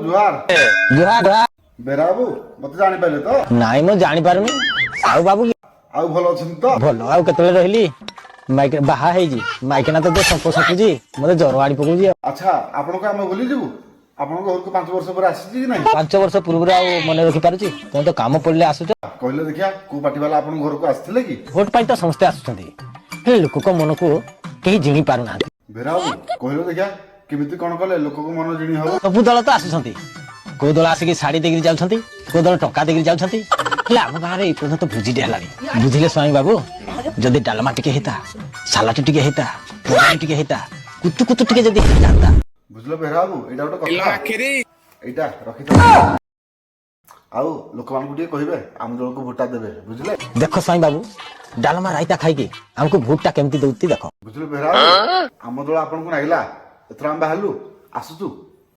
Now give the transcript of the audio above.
जुहार जुहार जुहार बेरा बाबू मत जानी पाइले तो नाई मु जानी पारुनी साहू बाबू आउ भल अछन तो भल आउ केतले रहिली माइक बाहा हेई जी माइक ना तो संको सकुजी मते जरो आड़ी पकुजी अच्छा आपण को हम बोली जीवु आपण घर को 5 वर्ष पर आसी कि नहीं 5 वर्ष पूर्व आउ मने रखि पारुची तुम तो काम पड़ले आसुच कहले देखिया को पार्टी वाला आपण घर को आस्थिले कि वोट पाई तो समस्त आसुछंती हे लोक को मन को केही जिणी पारु ना बेरा बाबू कहले देखिया केमिति कोन कले लोक को मन जिणी हो सब दल तो आसुछंती को दल आसिक साड़ी देगिरी जाउछंती को दल टका देगिरी जाउछंती हेला हम गारे ए पर्यंत भुजी दे हलानी बुझिले स्वामी बाबू जदि डालमा टिके हेता सालाट टिके हेता पोड़ी टिके हेता कुतु कुतु टिके जदि जानता बुझलो बेरा बाबू एटा गोटे कथा आखिरी एटा रखि था आउ लोक मान को टिके कहिबे हम दल को भोटा देबे बुझले देखो स्वामी बाबू डालमा रायता खाई के हमको भोटटा केमती दउती देखो बुझलो बेरा बाबू हम दल आपण को नाइला एतरा हम बाहलु आसुतु